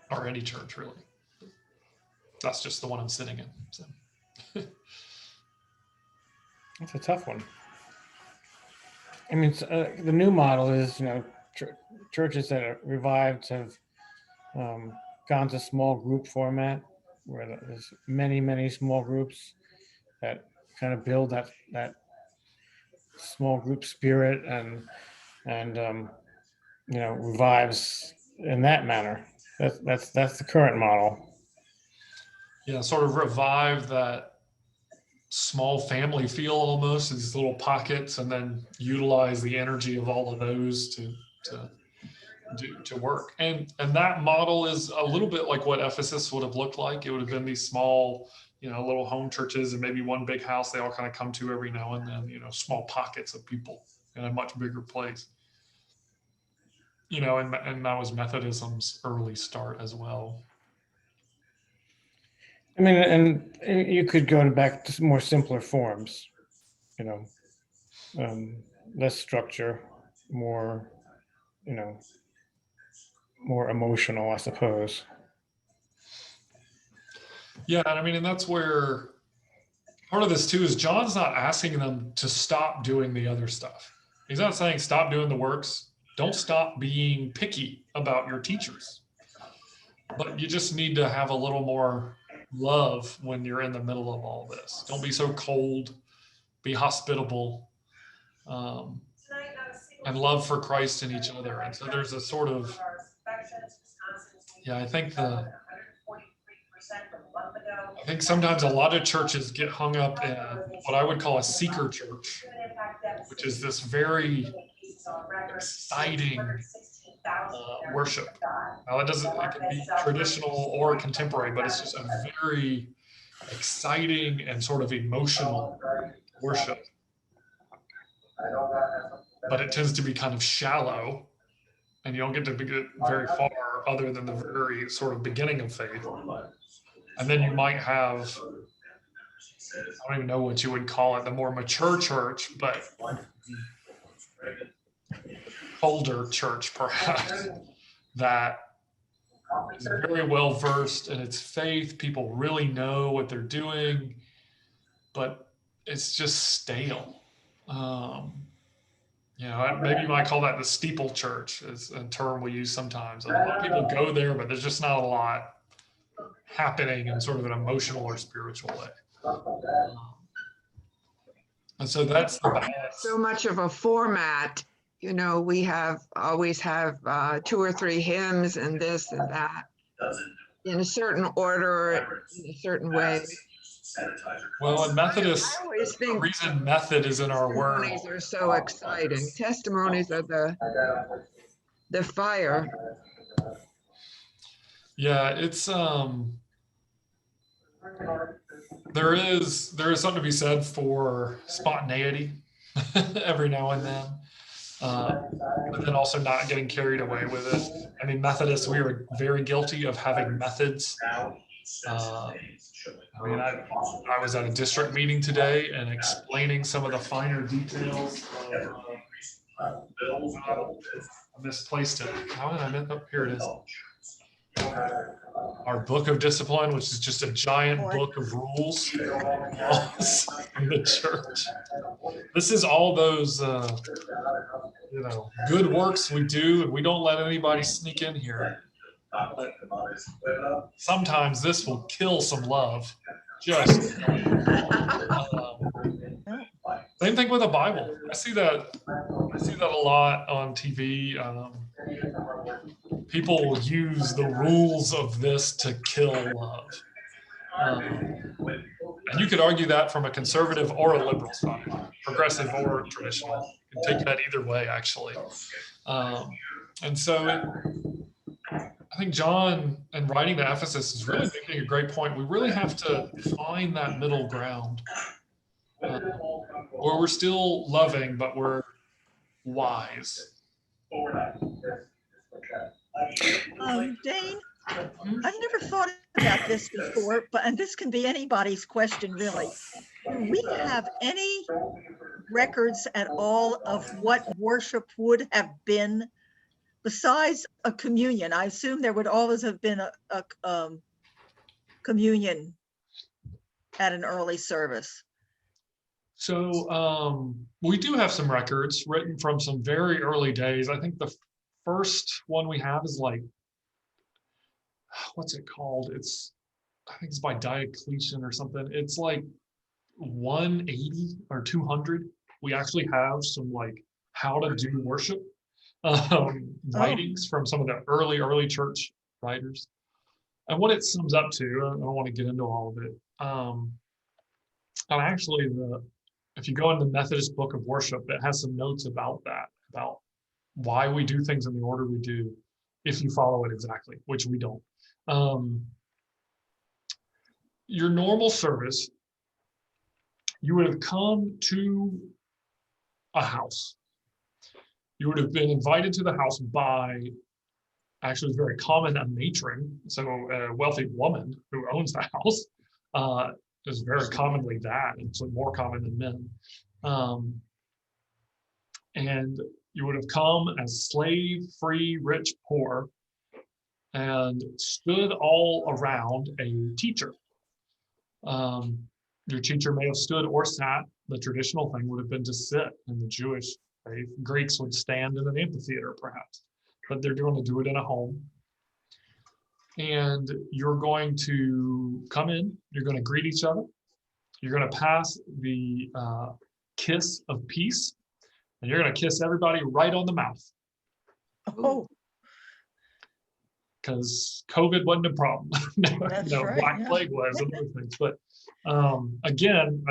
Or any church, really. That's just the one I'm sitting in. So. That's a tough one. I mean, the new model is, churches that are revived have gone to small group format, where there's many small groups that kind of build that small group spirit and revives in that manner. That's the current model. Yeah, sort of revive that small family feel almost, these little pockets, and then utilize the energy of all of those to work. And that model is a little bit like what Ephesus would have looked like. It would have been these small, little home churches, and maybe one big house they all kind of come to every now and then, small pockets of people in a much bigger place. And that was Methodism's early start as well. I mean, and you could go back to more simpler forms, you know, less structure, more, you know, more emotional, I suppose. Yeah, and I mean, and that's where part of this too is John's not asking them to stop doing the other stuff. He's not saying stop doing the works. Don't stop being picky about your teachers. But you just need to have a little more love when you're in the middle of all this. Don't be so cold. Be hospitable, um, and love for Christ and each other. And so there's a sort of, yeah, I think sometimes a lot of churches get hung up in what I would call a seeker church, which is this very exciting worship. Now, it can be traditional or contemporary, but it's just a very exciting and sort of emotional worship. But it tends to be kind of shallow, and you don't get to get very far other than the very sort of beginning of faith. And then you might have, I don't even know what you would call it, the more mature church, but older church perhaps, that is very well versed in its faith. People really know what they're doing, but it's just stale. Maybe you might call that the steeple church, is a term we use sometimes. A lot of people go there, but there's just not a lot happening in sort of an emotional or spiritual way. And so that's the balance. So much of a format, we always have 2 or 3 hymns and this and that in a certain order, in a certain way. Well, in Methodist, I always the think reason method is in our word. testimonies are so exciting. Testimonies are the fire. Yeah, it's there is something to be said for spontaneity every now and then, but then also not getting carried away with it. I mean, Methodists, we are very guilty of having methods. I was at a district meeting today and explaining some of the finer details of, I misplaced it. How did I miss? Oh, here it is. Our book of discipline, which is just a giant book of rules in the church. This is all those, good works we do, and we don't let anybody sneak in here. But sometimes this will kill some love. Just same thing with the Bible. I see that a lot on TV. People will use the rules of this to kill love. And you could argue that from a conservative or a liberal side, progressive or traditional. You can take that either way, actually. And so I think John, in writing to Ephesus, is really making a great point. We really have to find that middle ground where we're still loving, but we're wise. Dane, I've never thought about this before, and this can be anybody's question, really. Do we have any records at all of what worship would have been besides a communion? I assume there would always have been a communion at an early service. So we do have some records written from some very early days. I think the first one we have is what's it called? I think it's by Diocletian or something. It's like 180 or 200. We actually have some how to do worship writings from some of the early church writers. And what it sums up to, I don't want to get into all of it. And actually, if you go in the Methodist Book of Worship, it has some notes about that, about why we do things in the order we do, if you follow it exactly, which we don't. Your normal service, you would have come to a house. You would have been invited to the house by, actually it's very common, a matron, so a wealthy woman who owns the house, It was very commonly that, it's more common than men. And you would have come as slave, free, rich, poor, and stood all around a teacher. Your teacher may have stood or sat. The traditional thing would have been to sit in the Jewish faith. Greeks would stand in an amphitheater, perhaps, but they're going to do it in a home. And you're going to come in, you're going to greet each other, you're going to pass the kiss of peace, and you're going to kiss everybody right on the mouth. Oh, Because COVID wasn't a problem. That's right, Black yeah. plague was and other things. But again,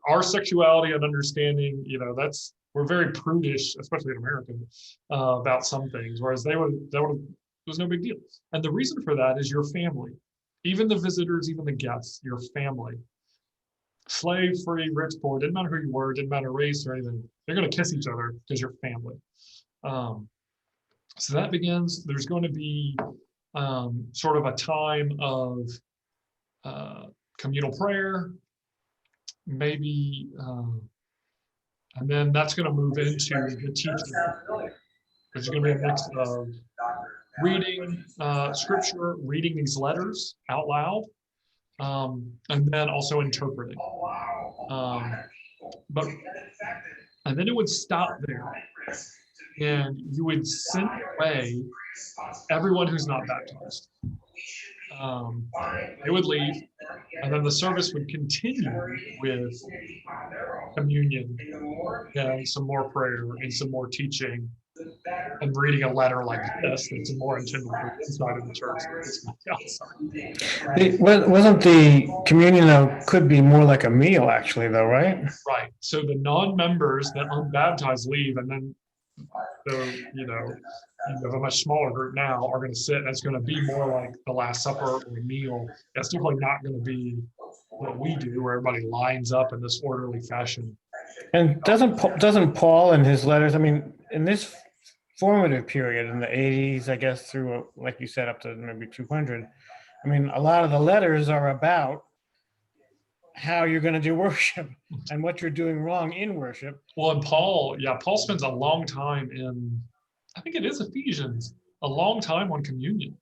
our sexuality and understanding, we're very prudish, especially in America, about some things, whereas it was no big deal. And the reason for that is your family, even the visitors, even the guests, your family. Slave, free, rich, poor, didn't matter who you were, didn't matter race or anything. They're going to kiss each other because you're family. So that begins. There's going to be sort of a time of communal prayer, maybe, and then that's going to move into the teaching. There's going to be a mix of reading scripture, reading these letters out loud, and then also interpreting. And then it would stop there, and you would send away everyone who's not baptized. They would leave, and then the service would continue with communion and some more prayer and some more teaching and reading a letter like this that's more intended for inside of the church than it's outside. Wasn't the communion, though, could be more like a meal, actually, though, right? Right. So the non-members that unbaptized leave, and then you have a much smaller group now are going to sit, and it's going to be more like the Last Supper or a meal. That's definitely not going to be what we do, where everybody lines up in this orderly fashion. And doesn't Paul in his letters, I mean, in this formative period in the 80s, I guess, through, like you said, up to maybe 200, I mean, a lot of the letters are about how you're going to do worship and what you're doing wrong in worship. Well, and Paul spends a long time in, I think it is Ephesians, a long time on communion.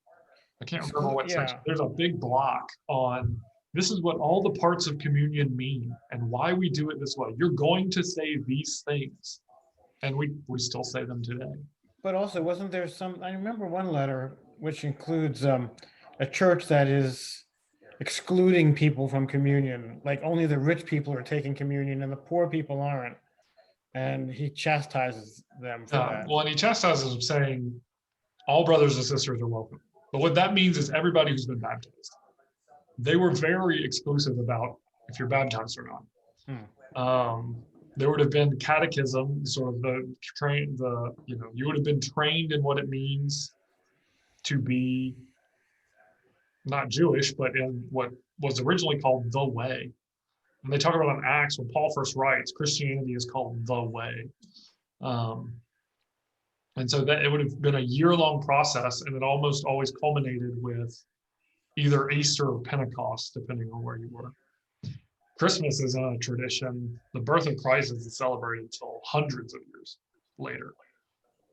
I can't remember what section. There's a big block on this is what all the parts of communion mean and why we do it this way. You're going to say these things, and we still say them today. But also, wasn't there I remember one letter which includes a church that is excluding people from communion, like only the rich people are taking communion and the poor people aren't. And he chastises them for that. Well, and he chastises them saying, all brothers and sisters are welcome. But what that means is everybody who's been baptized. They were very exclusive about if you're baptized or not. There would have been catechism, sort of you would have been trained in what it means to be not Jewish, but in what was originally called the way. When they talk about in Acts, when Paul first writes, Christianity is called the way. And so that it would have been a year-long process, and it almost always culminated with either Easter or Pentecost, depending on where you were. Christmas is a tradition. The birth of Christ isn't celebrated until hundreds of years later.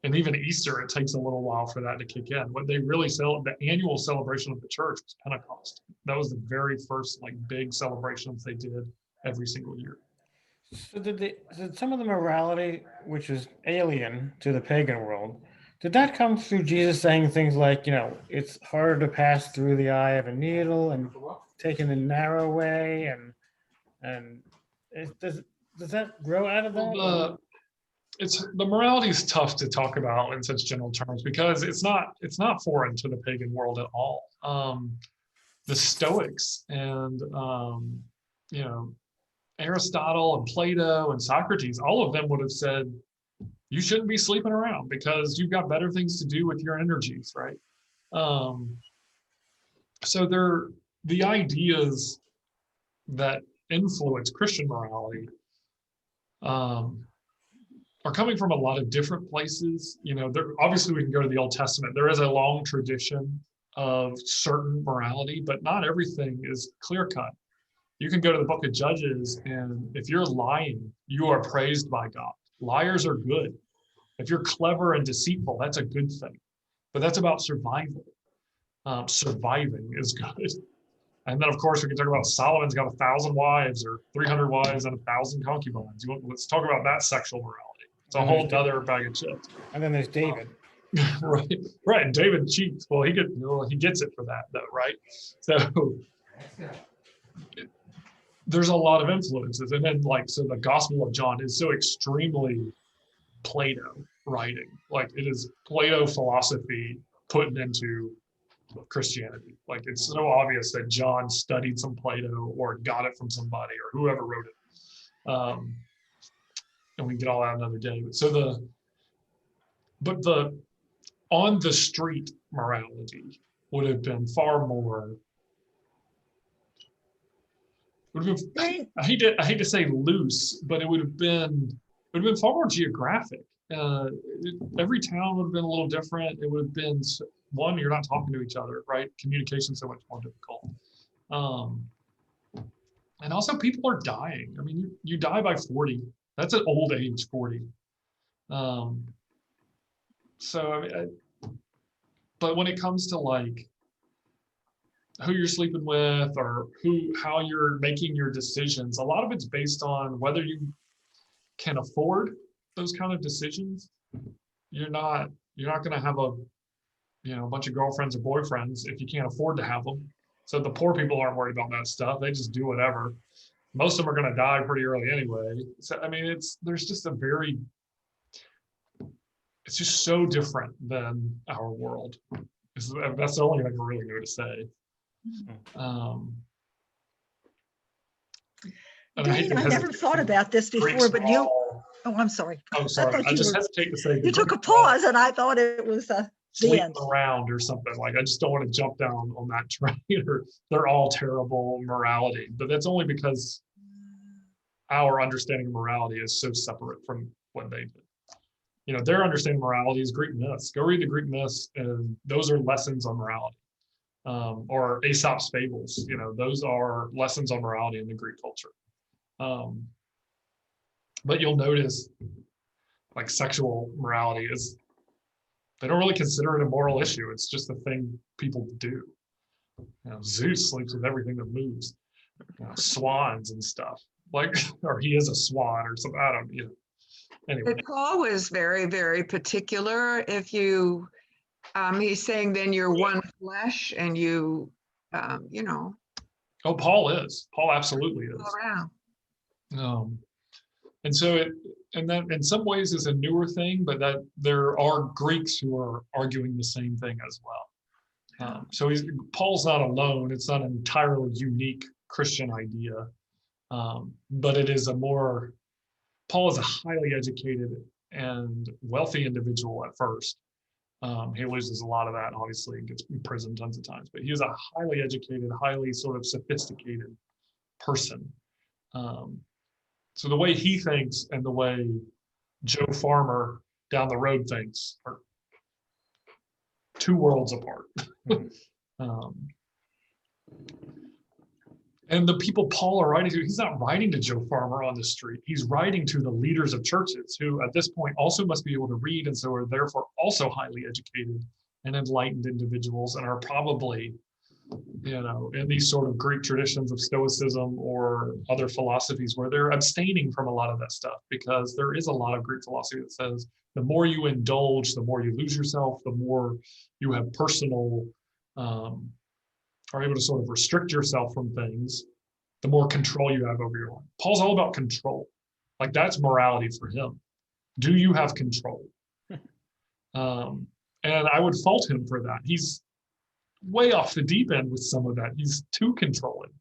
And even Easter, it takes a little while for that to kick in. What they really the annual celebration of the church was Pentecost. That was the very first big celebrations they did every single year. So did some of the morality, which is alien to the pagan world, did that come through Jesus saying things like, it's harder to pass through the eye of a needle and taking the narrow way, and does that grow out of that? The morality is tough to talk about in such general terms because it's not foreign to the pagan world at all. The Stoics and Aristotle and Plato and Socrates, all of them would have said you shouldn't be sleeping around because you've got better things to do with your energies, right? So the ideas that influence Christian morality are coming from a lot of different places. Obviously we can go to the Old Testament. There is a long tradition of certain morality, but not everything is clear cut. You can go to the book of Judges, and if you're lying, you are praised by God. Liars are good. If you're clever and deceitful, that's a good thing. But that's about survival. Surviving is good. And then, of course, we can talk about Solomon's got 1,000 wives or 300 wives and 1,000 concubines. Let's talk about that sexual morality. It's a whole other bag of chips. And then there's David. Right, right. And David cheats. Well, he gets it for that, though, right? So there's a lot of influences, and then so the Gospel of John is so extremely Plato writing. Like, it is Plato philosophy put into Christianity. Like, it's so obvious that John studied some Plato or got it from somebody or whoever wrote it. And we can get all that another day. But the on the street morality would have been far more. I hate to say loose, but it would have been far more geographic. Every town would have been a little different. It would have been, one, you're not talking to each other, right? Communication so much more difficult. And also, people are dying. I mean, you die by 40. That's an old age, 40. So, I mean, but when it comes to like who you're sleeping with or how you're making your decisions, a lot of it's based on whether you can afford those kind of decisions. You're not going to have a bunch of girlfriends or boyfriends if you can't afford to have them. So the poor people aren't worried about that stuff. They just do whatever. Most of them are going to die pretty early anyway. So I mean, there's just it's just so different than our world. That's the only thing I really know to say. Dean, I never thought about this before, but you. Oh, I'm sorry. Oh, sorry. I just hesitate to say. You took a pause, and I thought it was the end. Around or something. Like, I just don't want to jump down on that train. Or they're all terrible morality, but that's only because our understanding of morality is so separate from what they did. Their understanding of morality is Greek myths. Go read the Greek myths, and those are lessons on morality. Or Aesop's fables, those are lessons on morality in the Greek culture. But you'll notice, like, sexual morality they don't really consider it a moral issue. It's just a thing people do. Zeus sleeps with everything that moves, swans and stuff. Like, or he is a swan or something. I don't know. Anyway. But Paul was very, very particular. If you, he's saying then you're one flesh and you. Oh, Paul absolutely is. Around. And so that in some ways is a newer thing, but that there are Greeks who are arguing the same thing as well. So Paul's not alone. It's not an entirely unique Christian idea, but it is Paul is a highly educated and wealthy individual at first. He loses a lot of that, obviously, and gets imprisoned tons of times, but he is a highly educated, highly sort of sophisticated person. So the way he thinks and the way Joe Farmer down the road thinks are two worlds apart. And the people Paul are writing to, he's not writing to Joe Farmer on the street. He's writing to the leaders of churches who at this point also must be able to read, and so are therefore also highly educated and enlightened individuals, and are probably, in these sort of Greek traditions of Stoicism or other philosophies where they're abstaining from a lot of that stuff, because there is a lot of Greek philosophy that says the more you indulge, the more you lose yourself, the more you have personal, are able to sort of restrict yourself from things, the more control you have over your life. Paul's all about control. Like, that's morality for him. Do you have control? And I would fault him for that. He's way off the deep end with some of that. He's too controlling.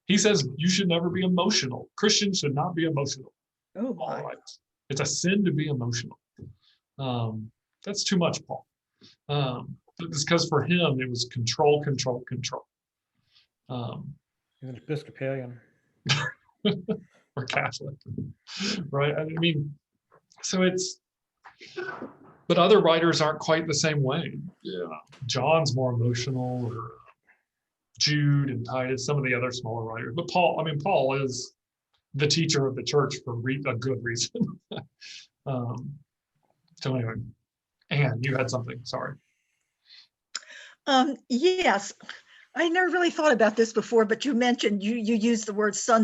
He says you should never be emotional. Christians should not be emotional. Oh, my. All right. It's a sin to be emotional. That's too much, Paul. It's because for him, it was control. He's an Episcopalian. Or Catholic, right? I mean, so but other writers aren't quite the same way. Yeah, John's more emotional, or Jude and Titus, some of the other smaller writers. But Paul is the teacher of the church for a good reason. So anyway, Anne, you had something, sorry. Yes, I never really thought about this before, but you mentioned you used the word son